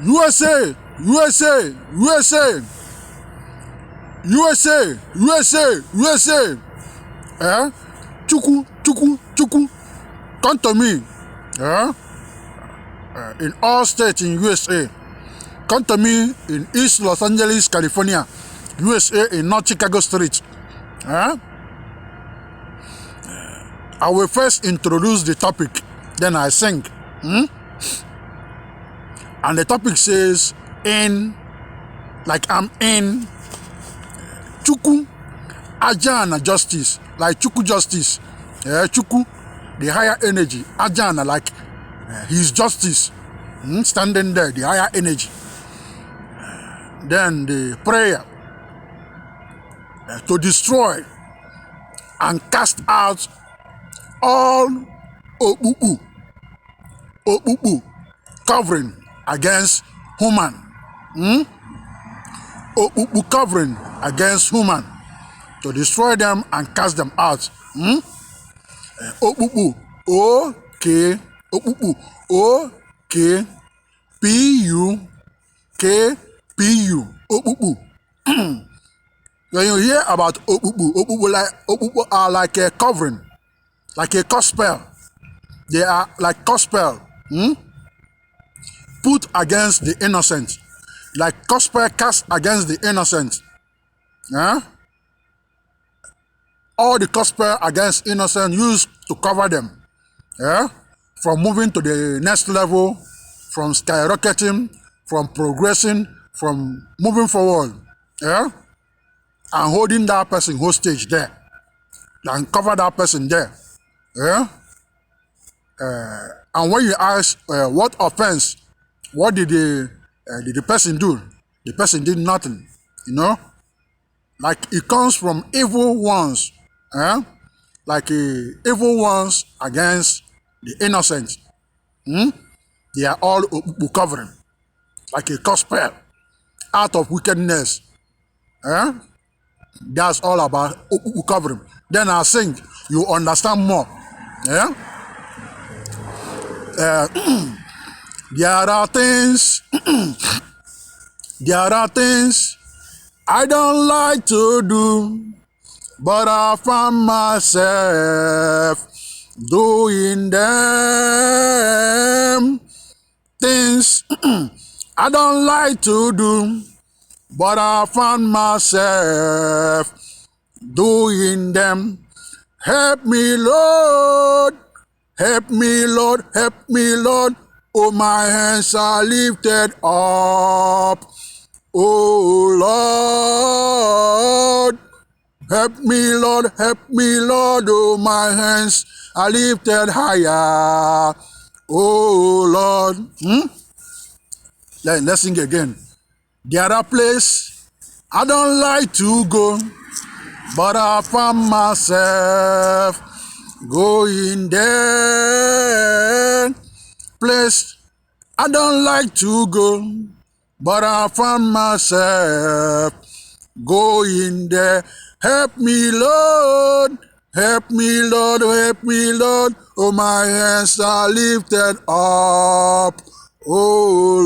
USA, USA, USA, USA, USA, USA. Chukwu, Chukwu, Chukwu. Come to me. In all states in USA. Come to me in East Los Angeles, California, USA, in North Chicago Street. I will first introduce the topic, then I sing. And the topic says, in, like I'm in, Chukwu, Ajani justice, like Chukwu justice. Chukwu, the higher energy. Ajani, like his justice, standing there, the higher energy. Then the prayer to destroy and cast out all Okpukpu covering against human. Okpukpu covering against human, to destroy them and cast them out. Okpukpu, O-K, Okpukpu, O-K, P-U-K-P-U, Okpukpu. When you hear about Okpukpu are like a covering, like a gospel. They are like gospel, put against the innocent, like gospel cast against the innocent. All the gospel against innocent used to cover them, from moving to the next level, from skyrocketing, from progressing, from moving forward, and holding that person hostage there, and cover that person there. And when you ask what offense, what did the person do? The person did nothing, Like it comes from evil ones, like evil ones against the innocent. They are all covering, like a gospel out of wickedness. That's all about covering. Then I sing, you understand more. There are things I don't like to do, but I find myself doing them. Things I don't like to do, but I find myself doing them. Help me, Lord. Help me, Lord. Help me, Lord. Oh, my hands are lifted up. Oh, Lord. Help me, Lord. Help me, Lord. Oh, my hands are lifted higher. Oh, Lord. Let's sing again. There are places I don't like to go, but I find myself going there. Place I don't like to go, but I find myself going there. Help me, Lord. Help me, Lord. Help me, Lord. Oh, my hands are lifted up. Oh,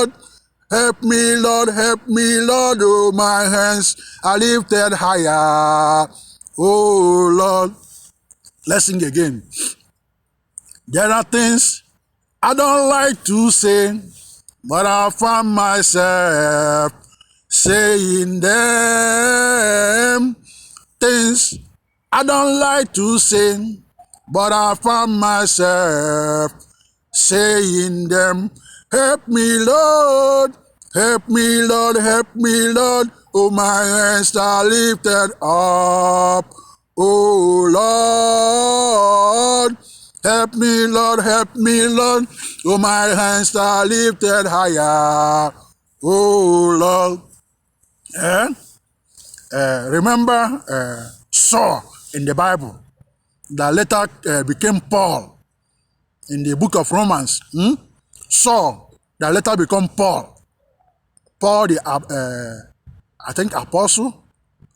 Lord. Help me, Lord. Help me, Lord. Oh, my hands are lifted higher. Oh, Lord. Let's sing again. There are things I don't like to say, but I find myself saying them. Things I don't like to say, but I find myself saying them. Help me, Lord. Help me, Lord. Help me, Lord. Oh, my hands are lifted up. Oh, Lord. Help me, Lord. Help me, Lord. Oh, my hands are lifted higher. Oh, Lord. Remember Saul in the Bible that later became Paul in the book of Romans. Saul that later became Paul. Paul the I think apostle,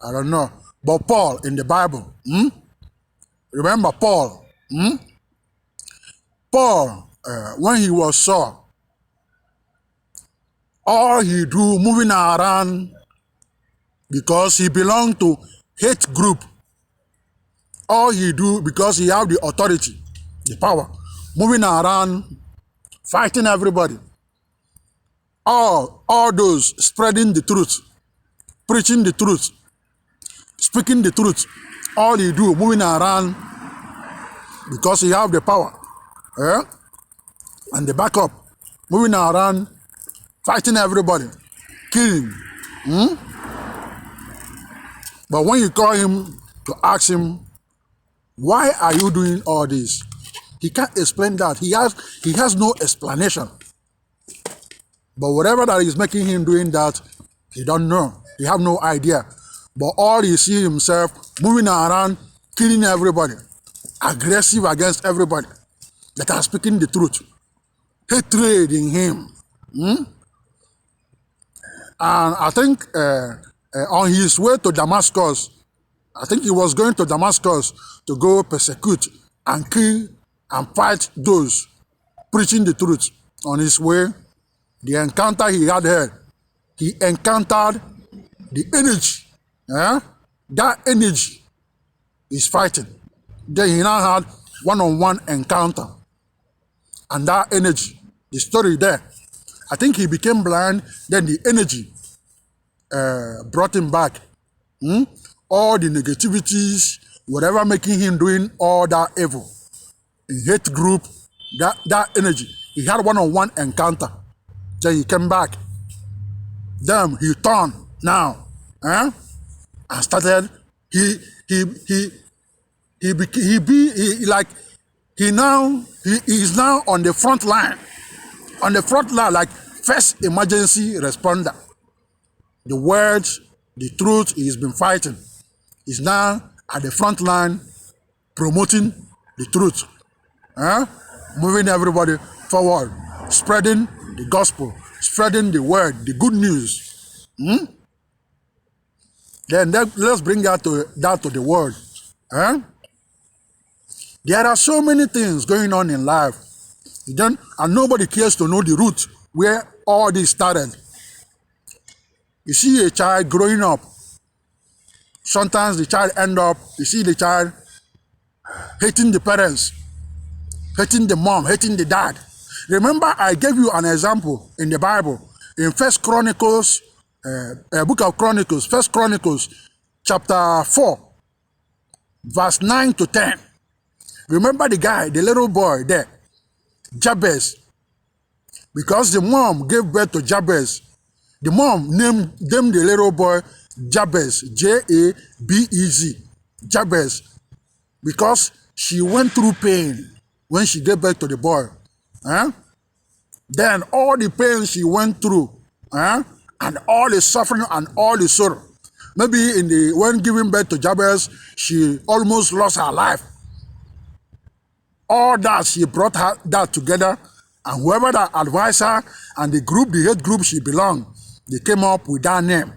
I don't know, but Paul in the Bible. Remember Paul. Paul, when he was Saul, All he do moving around because he belong to hate group. All he do because he have the authority, the power, moving around, fighting everybody. All those spreading the truth, preaching the truth, speaking the truth. All he do moving around because he have the power, and the backup, moving around, fighting everybody, killing. But when you call him to ask him, why are you doing all this? He can't explain that. He has no explanation. But whatever that is making him doing that, he don't know. He have no idea. But all he see himself moving around, killing everybody, aggressive against everybody that are speaking the truth, hatred in him. And I think on his way to Damascus, I think he was going to Damascus to go persecute and kill and fight those preaching the truth. On his way, the encounter he had here, he encountered the energy. That energy is fighting. Then he now had one-on-one encounter. And that energy, the story there, I think he became blind, then the energy brought him back. All the negativities, whatever making him doing all that evil, in hate group, that energy. He had one-on-one encounter. Then he came back. Then he turned now, and started. He is now on the front line. On the front line, like first emergency responder. The words, the truth he's been fighting is now at the front line promoting the truth. Moving everybody forward, spreading the gospel, spreading the word, the good news. Then let's bring that to the world. There are so many things going on in life, and nobody cares to know the root where all this started. You see a child growing up. Sometimes the child you see the child hating the parents, hating the mom, hating the dad. Remember, I gave you an example in the Bible, in First Chronicles, book of Chronicles, First Chronicles, chapter 4, verse 9 to 10. Remember the guy, the little boy there, Jabez, because the mom gave birth to Jabez. The mom named the little boy Jabez, Jabez, Jabez, because she went through pain when she gave birth to the boy. Then all the pain she went through, and all the suffering and all the sorrow. Maybe when giving birth to Jabez, she almost lost her life. All that, she brought that together, and whoever that advised her and the hate group she belonged, they came up with that name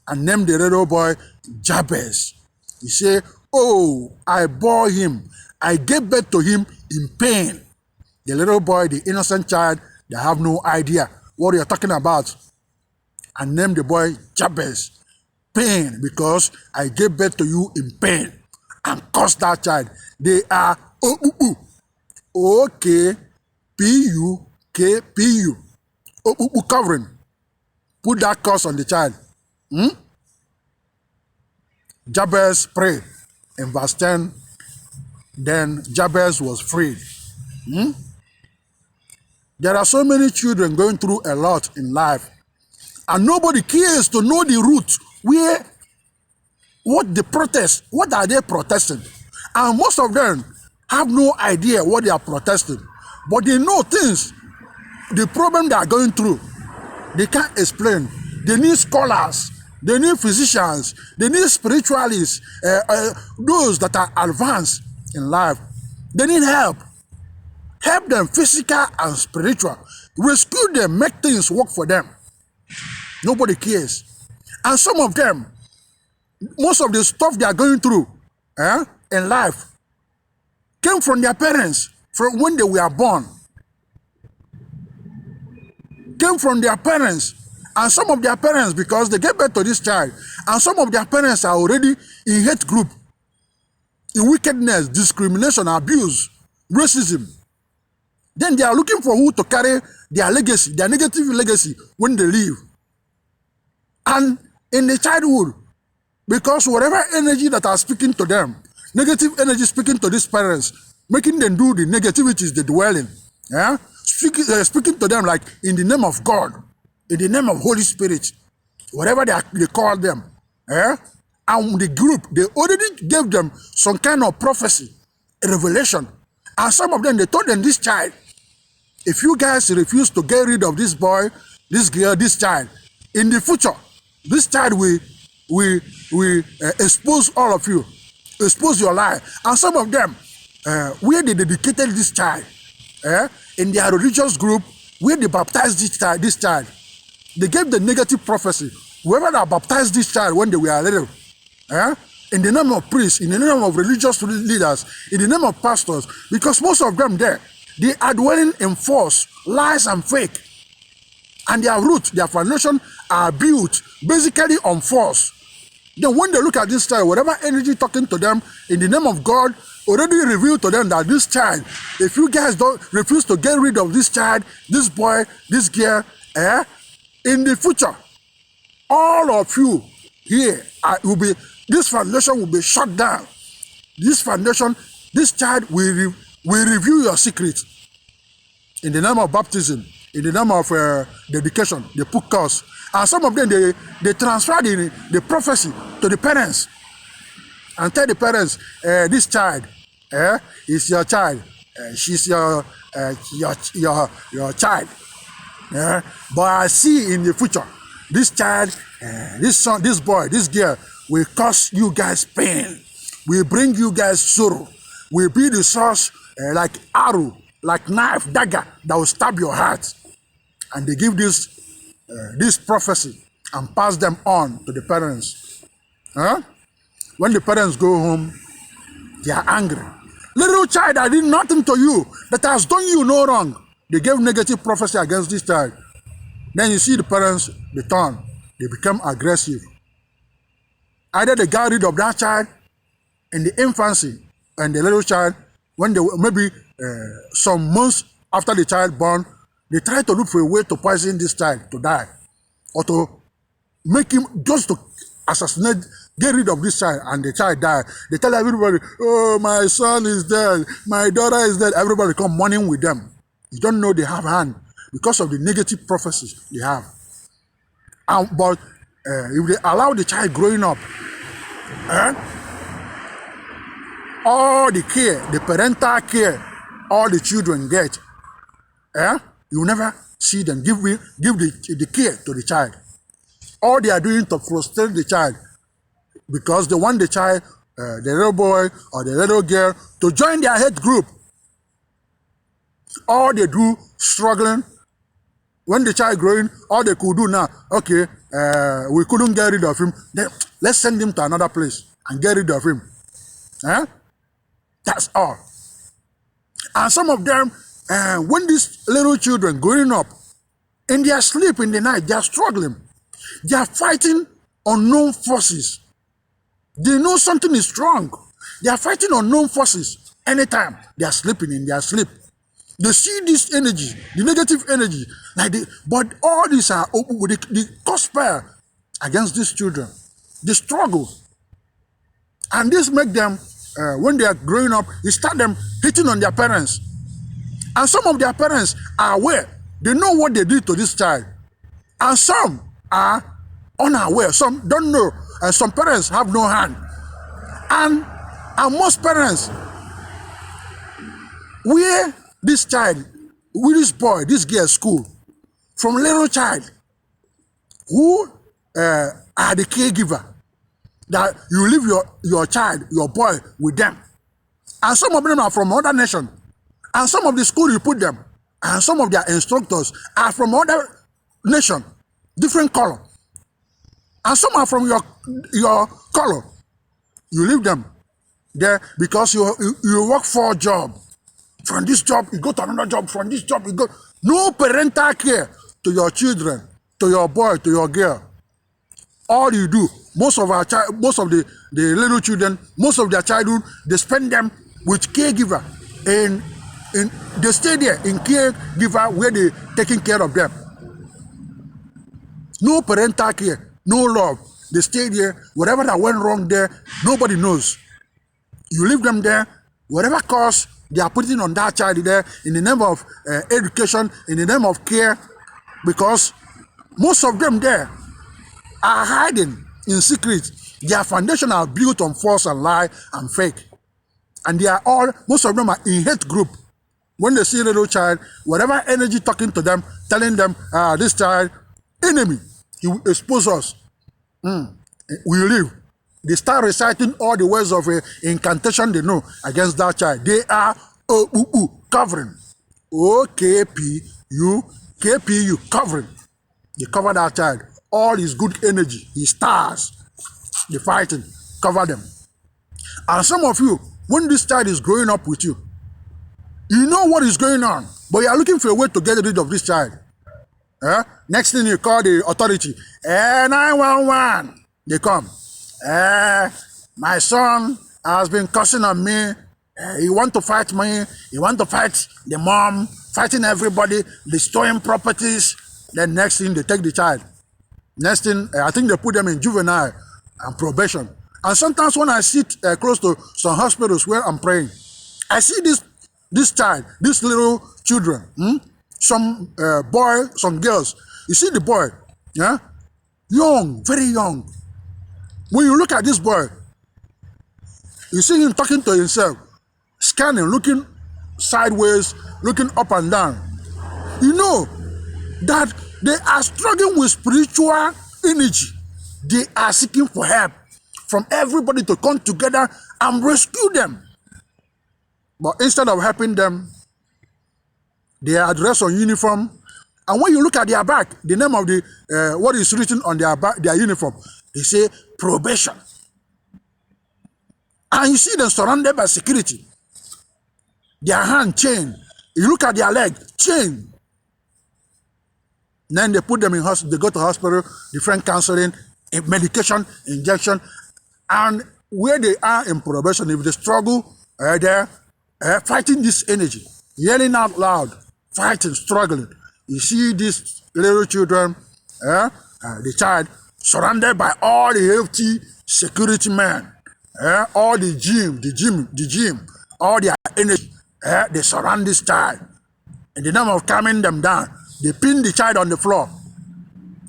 and named the little boy Jabez. He said, oh, I bore him. I gave birth to him in pain. The little boy, the innocent child, they have no idea what you're talking about. And named the boy Jabez. Pain, because I gave birth to you in pain. And cursed that child. They are Okpukpu. O-K-P-U-K-P-U. Okpukpu covering. Put that curse on the child. Jabez prayed in verse 10. Then Jabez was freed. There are so many children going through a lot in life, and nobody cares to know the root. What are they protesting? And most of them have no idea what they are protesting, but they know things, the problem they are going through. They can't explain. They need scholars, they need physicians, they need spiritualists, those that are advanced in life. They need help. Help them physical and spiritual. Rescue them, make things work for them. Nobody cares. And some of them, most of the stuff they are going through in life came from their parents, from when they were born. came from their parents. And some of their parents, because they gave birth to this child, and some of their parents are already in hate group, in wickedness, discrimination, abuse, racism. Then they are looking for who to carry their legacy, their negative legacy when they leave. And in the childhood, because whatever energy that are speaking to them, negative energy speaking to these parents, making them do the negativities they dwell in, yeah? Speaking to them like in the name of God, in the name of Holy Spirit, whatever they call them, yeah? And the group, they already gave them some kind of prophecy, a revelation. And some of them, they told them, this child, if you guys refuse to get rid of this boy, this girl, this child, in the future, this child will expose all of you, expose your life. And some of them, where they dedicated this child, in their religious group, where they baptized this child, they gave the negative prophecy. Whoever that baptized this child when they were little, in the name of priests, in the name of religious leaders, in the name of pastors, because most of them there, they are dwelling in false, lies, and fake. And their roots, their foundation are built basically on false. Then when they look at this child, whatever energy talking to them in the name of God already revealed to them that this child, if you guys don't refuse to get rid of this child, this boy, this girl, in the future, all of you here will be, this foundation will be shut down. This foundation, this child will reveal your secret. In the name of baptism, in the name of dedication, they put curse. And some of them, they transfer the prophecy to the parents and tell the parents, this child is your child. She's your child. But I see in the future, this child, this son, this boy, this girl will cause you guys pain, will bring you guys sorrow, will be the source like arrow, like knife, dagger that will stab your heart. And they give this prophecy and pass them on to the parents. When the parents go home, they are angry. Little child, I did nothing to you that has done you no wrong. They gave negative prophecy against this child. Then you see the parents, they turn, they become aggressive. Either they got rid of that child in the infancy, and the little child, when they maybe some months after the child born, they try to look for a way to poison this child to die, or to make him just to assassinate, get rid of this child, and the child die. They tell everybody, oh, my son is dead, my daughter is dead. Everybody come mourning with them. You don't know they have hand because of the negative prophecies they have. But if they allow the child growing up, all the care, the parental care, all the children get, you never see them give the care to the child. All they are doing to frustrate the child, because they want the child, the little boy or the little girl, to join their hate group. All they do, struggling. When the child growing, all they could do now, okay, we couldn't get rid of him, then let's send him to another place and get rid of him. That's all. And some of them, when these little children growing up, in their sleep in the night, they are struggling. They are fighting unknown forces. They know something is wrong. They are fighting unknown forces anytime they are sleeping in their sleep. They see this energy, the negative energy, but all these are they conspire against these children. They struggle. And this make them, when they are growing up, it start them hitting on their parents. And some of their parents are aware. They know what they did to this child. And some are unaware. Some don't know. And some parents have no hand. And most parents, where this child, with this boy, this girl school, from little child, who are the caregiver, that you leave your child, your boy, with them. And some of them are from other nation. And some of the school you put them, and some of their instructors are from other nation, different color. And some are from your color. You leave them there because you work for a job. From this job, you go to another job. From this job, you go. No parental care. to your children, to your boy, to your girl. All you do, most of the little children, most of their childhood, they spend them with caregiver, and they stay there in caregiver where they taking care of them. No parental care, no love. They stay there. Whatever that went wrong there, nobody knows. You leave them there. Whatever cost they are putting on that child there in the name of education, in the name of care, because most of them there are hiding in secret. Their foundation are built on false and lie and fake. And they are all, most of them are in hate group. When they see a little child, whatever energy talking to them, telling them, this child, enemy, he will expose us. We leave. They start reciting all the words of incantation they know against that child. They are Okpukpu, covering. O-K-P-U, covering. They cover that child. All his good energy, his stars, they fighting, cover them. And some of you, when this child is growing up with you, you know what is going on, but you are looking for a way to get rid of this child. Next thing you call the authority. 911. They come. My son has been cussing on me. He want to fight me. He want to fight the mom, fighting everybody, destroying properties. Then next thing, they take the child. Next thing, I think they put them in juvenile and probation. And sometimes when I sit close to some hospitals where I'm praying, I see this child, these little children, some boy, some girls. You see the boy, young, very young. When you look at this boy, you see him talking to himself, scanning, looking sideways, looking up and down. You know that they are struggling with spiritual energy. They are seeking for help from everybody to come together and rescue them. But instead of helping them, they are dressed on uniform. And when you look at their back, the name of the what is written on their back, their uniform, they say probation. And you see them surrounded by security. Their hand chained. You look at their leg, chained. Then they put them in hospital, they go to hospital, different counseling, medication, injection. And where they are in probation, if they struggle, they're fighting this energy, yelling out loud, fighting, struggling. You see these little children, the child, surrounded by all the healthy security men, all the gym, all their energy, they surround this child. In the name of calming them down, they pin the child on the floor.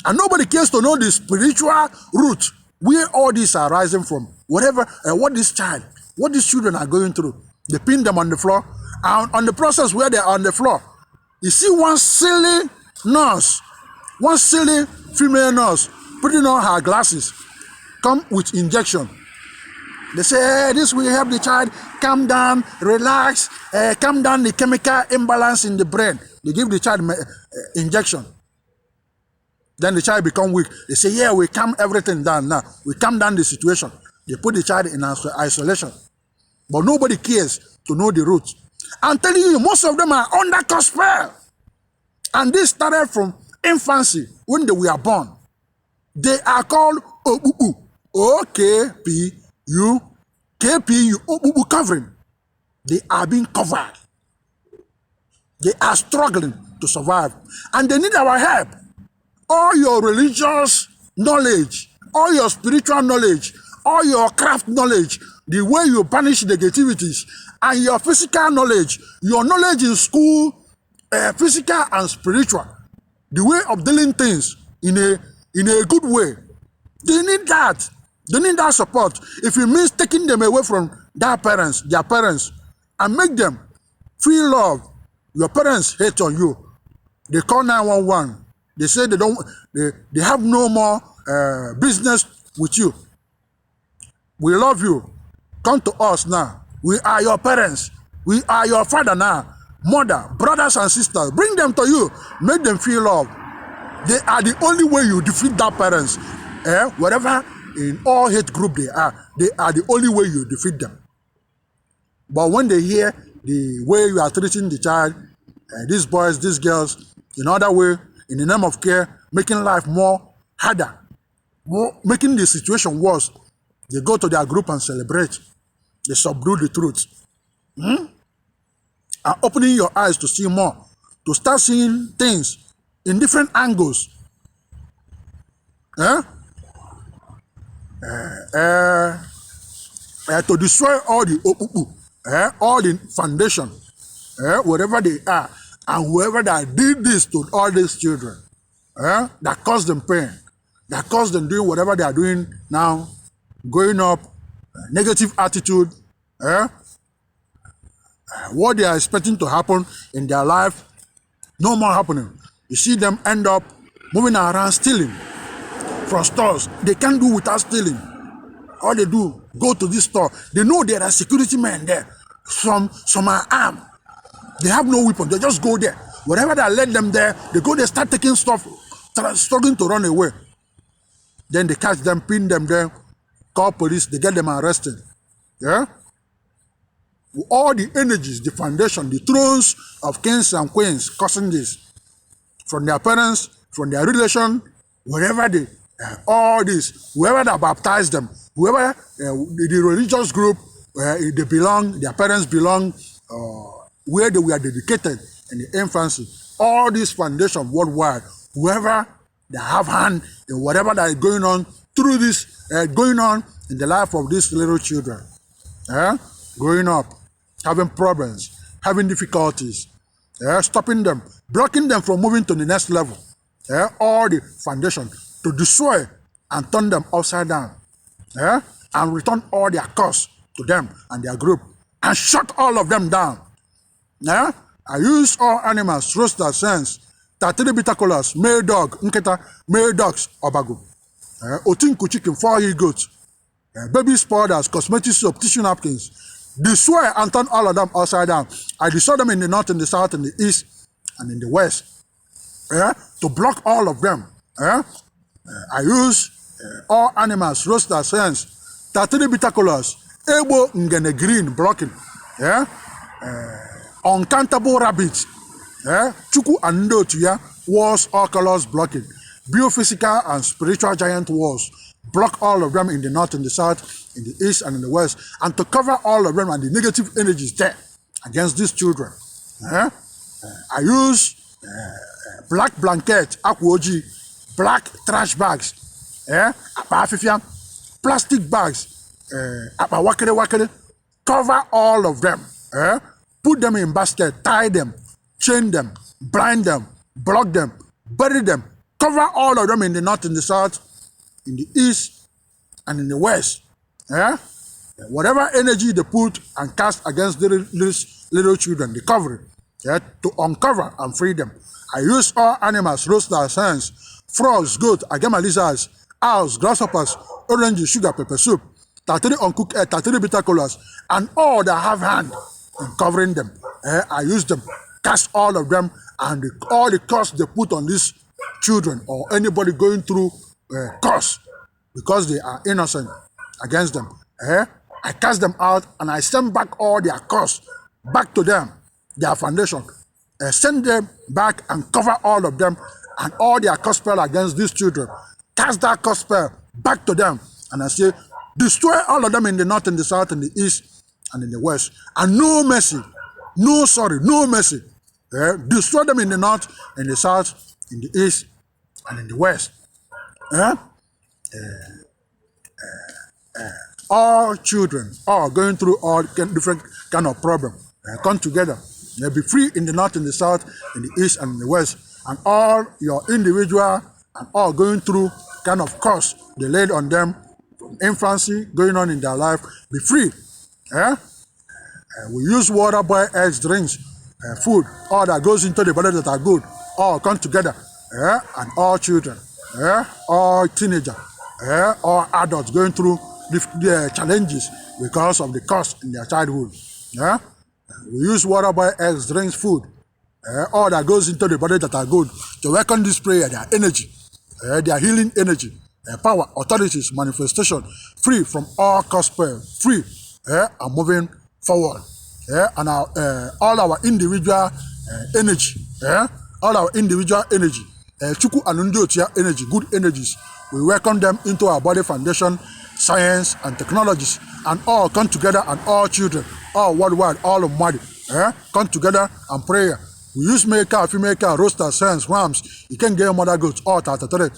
And nobody cares to know the spiritual root where all these are rising from. Whatever, what these children are going through. They pin them on the floor. And on the process where they are on the floor, you see one silly nurse, one silly female nurse putting on her glasses, come with injection. They say, hey, this will help the child calm down, relax, calm down the chemical imbalance in the brain. They give the child injection. Then the child become weak. They say, yeah, we calm everything down now. We calm down the situation. They put the child in isolation. But nobody cares to know the roots. I'm telling you, most of them are under curse spell. And this started from infancy, when they were born. They are called Okpukpu. O-K-P-U, Okpukpu, covering. They are being covered. They are struggling to survive. And they need our help. All your religious knowledge, all your spiritual knowledge, all your craft knowledge, the way you banish negativities, and your physical knowledge, your knowledge in school, physical and spiritual, the way of dealing things in a good way. They need that. They need that support. If it means taking them away from their parents, and make them feel love. Your parents hate on you. They call 911. They say they have no more business with you. We love you. Come to us now. We are your parents. We are your father now. Mother, brothers and sisters, bring them to you. Make them feel love. They are the only way you defeat that parents. Whatever in all hate group they are the only way you defeat them. But when they hear the way you are treating the child, these boys, these girls, in other way, in the name of care, making life more harder, making the situation worse. They go to their group and celebrate. They subdue the truth. And opening your eyes to see more, to start seeing things in different angles. To destroy all the Okpukpu, all the foundation, wherever they are, and whoever that did this to all these children, that caused them pain, that caused them doing whatever they are doing now, going up, negative attitude, what they are expecting to happen in their life, no more happening. You see them end up moving around stealing from stores. They can't do without stealing. All they do, go to this store. They know there are security men there. Some are armed. They have no weapon. They just go there. Whatever that led them there, they go there, start taking stuff, struggling to run away. Then they catch them, pin them there, call police, they get them arrested. Yeah? All the energies, the foundation, the thrones of kings and queens causing this, from their parents, from their relation, wherever they, all this, whoever that baptized them, whoever the religious group they belong, their parents belong, where they were dedicated in the infancy, all this foundation worldwide, whoever they have hand in whatever that is going on through this, going on in the life of these little children, growing up, having problems, having difficulties, stopping them, blocking them from moving to the next level, all the foundation to destroy and turn them upside down, and return all their costs to them and their group, and shut all of them down. I use all animals, roosters, hens, 33 bitacolas, male dog, nketa, male dogs, obago, otinku chicken, 4 he-goats, baby powders, cosmetic soap, tissue napkins, destroy and turn all of them upside down. I destroy them in the north, in the south, in the east, and in the west, to block all of them. I use all animals, roosters, hens, 33 bitacolas, ebo ngene green, blocking, uncountable rabbits, Chukwu and Odira, walls, all colors blocking, biophysical and spiritual giant walls, block all of them in the north, in the south, in the east, and in the west, and to cover all of them and the negative energies there against these children. I use black blanket, akwoji, black trash bags, plastic bags, cover all of them, put them in basket, tie them, chain them, blind them, block them, bury them, cover all of them in the north, in the south, in the east, and in the west. Whatever energy they put and cast against these little children, they cover it, to uncover and free them. I use all animals, roosters, hens, frogs, goats, agama lizards, owls, grasshoppers, oranges, sugar, pepper soup, 33 uncooked egg, 33 bitter colors, and all that have hand in covering them. I use them, cast all of them, and all the costs they put on these children or anybody going through costs because they are innocent against them. I cast them out and I send back all their costs back to them, their foundation. Send them back and cover all of them and all their cost spell against these children. Cast that cost spell back to them, and I say, destroy all of them in the north, in the south, in the east, and in the west. And no mercy, no sorry, no mercy. Destroy them in the north, in the south, in the east, and in the west. All children, all going through all different kind of problem, come together. They'll be free in the north, in the south, in the east, and in the west. And all your individual and all going through kind of cost they laid on them from infancy going on in their life, be free. We use water, boil eggs, drinks, food, all that goes into the body that are good, all come together. And all children, all teenagers, all adults going through the challenges because of the cost in their childhood. We use water, boil eggs, drinks, food, all that goes into the body that are good to welcome this prayer, their energy, their healing energy, power, authorities, manifestation, free from all cost spell, free, and moving forward. And all our individual energy, all our individual energy, Chukwu and Ndiotia energy, good energies. We welcome them into our body foundation, science and technologies, and all come together, and all children, all worldwide, all of money, come together and prayer. We use male cow, female cow, roosters, hens, rams. You can get mother goats, all 33,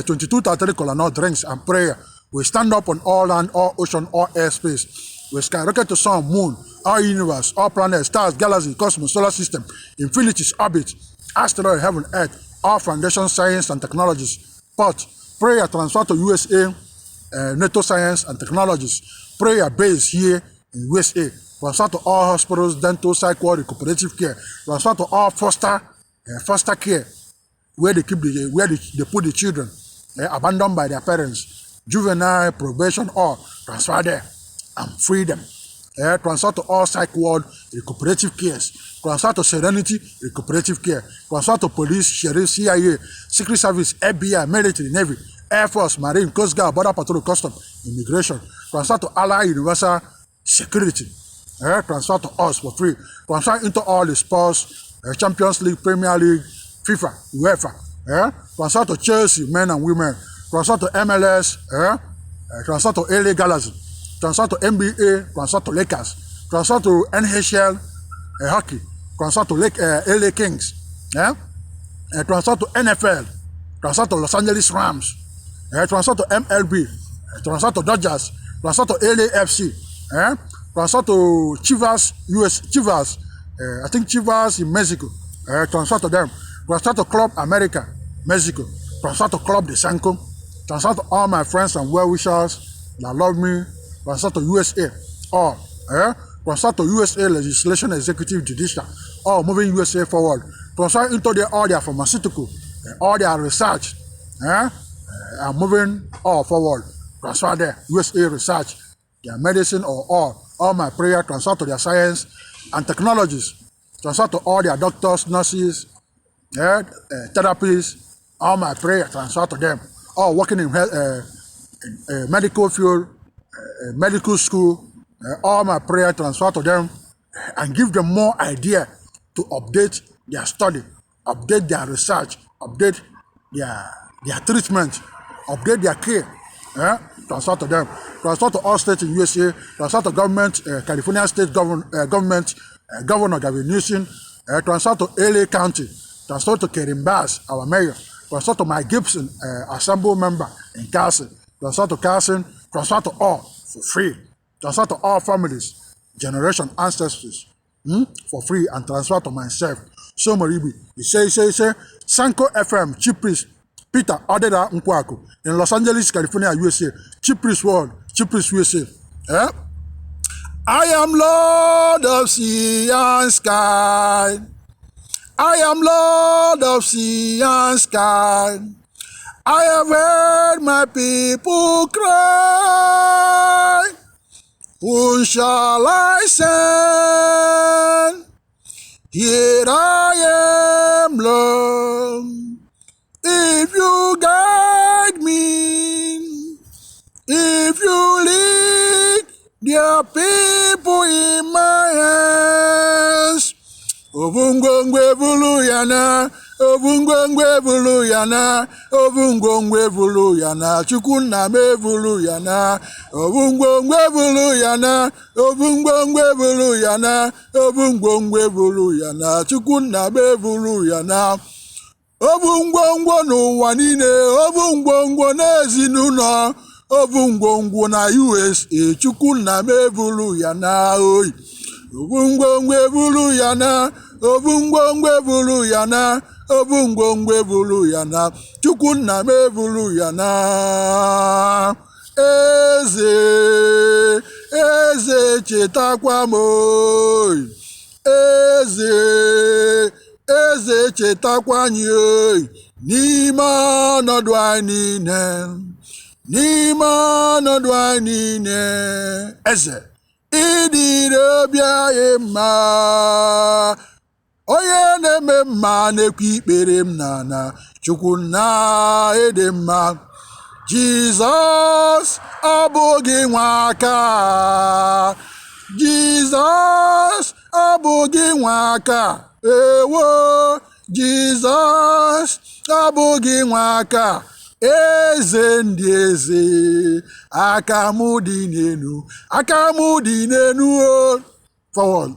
22, 33 colonel drinks and prayer. We stand up on all land, all ocean, all airspace. We skyrocket to sun, moon, our universe, all planets, stars, galaxies, cosmos, solar system, infinities, orbit, asteroid, heaven, earth, all foundation, science and technologies. But prayer transfer to USA, NATO science and technologies. Prayer base here in USA. Transfer to all hospitals, dental, psycho, recuperative care. Transfer to all foster care, where they keep where they put the children abandoned by their parents. Juvenile, probation, all transfer there and free them. Transfer to all psych ward, recuperative cares. Transfer to Serenity, recuperative care. Transfer to police, sheriff, CIA, Secret Service, FBI, military, Navy, Air Force, Marine, Coast Guard, Border Patrol, Custom, Immigration. Transfer to Ally Universal Security. Transfer to us for free. Transfer into all the sports, Champions League, Premier League, FIFA, UEFA. Transfer to Chelsea, men and women. Transfer to MLS. Transfer to LA Galaxy. Transfer to NBA. Transfer to Lakers. Transfer to NHL hockey. Transfer to LA Kings. Transfer to NFL. Transfer to Los Angeles Rams. Transfer to MLB. Transfer to Dodgers. Transfer to LAFC. Transfer to Chivas, Chivas. I think Chivas in Mexico. Transfer to them. Transfer to Club America, Mexico. Transfer to Club de Sanko. Transfer to all my friends and well-wishers that love me. Transfer to USA. All. Transfer to USA legislation, executive, judicial. All moving USA forward. Transfer into all their pharmaceutical, all their research. And moving all forward. Transfer there. USA research, their medicine or all my prayer. Transfer to their science and technologies. Transfer to all their doctors, nurses, therapists. All my prayer transfer to them. All working in medical field, medical school. All my prayer transfer to them and give them more idea to update their study, update their research, update their treatment, update their care. Transfer to them. Transfer to all states in USA. Transfer to government, California state government, Governor Gavin Newsom. Transfer to LA County. Transfer to Kerim Bass, our mayor. Transfer to Mike Gibson, Assembly member in Carson. Transfer to Carson. Transfer to all for free. Transfer to all families, generation, ancestors, for free, and transfer to myself. So Maribi, he say, Sanko FM, Chief Priest, Peter, Odira, Nkwuaku, in Los Angeles, California, USA. Chief Priest World, Chief Priest USA. I am Lord of sea and sky. I am Lord of sea and sky. I have heard my people cry. Whom shall I send? Here I am, Lord. If you guide me, if you lead your people in my hands, Ovungongwe vuluyana, Ovungongwe vuluyana, Ovungongwe vuluyana, Chukwu me vuluyana, Ovungongwe vuluyana, Ovungongwe vuluyana, Ovungongwe vuluyana, Chukwu me vuluyana. Ovungongwo n'ụwa niile, ovungongwo n'ezinụlọ, ovungongwo na USA, Chukwu me vuluyana oyi. Ovungongwe vuluyana, ovungongwe vuluyana, ovungongwe vuluyana, Chukwu me vuluyana. Eze chetakwa m oyi. Eze chetakwa anyị oyi. N'ime ọnọdụ anyị niile, n'ime ọnọdụ anyị niile. Eze ịdịrị obi anyị mma, onye na-eme mma na-ekwe ikpere m n'ala, Chukwu na ịdị mma. Jizọs abụghị nwa aka, Jizọs abụghị nwa aka, ewo Jizọs abụghị nwa aka eze ndị eze, aka m dị n'elu, aka m dị n'elu. Forward.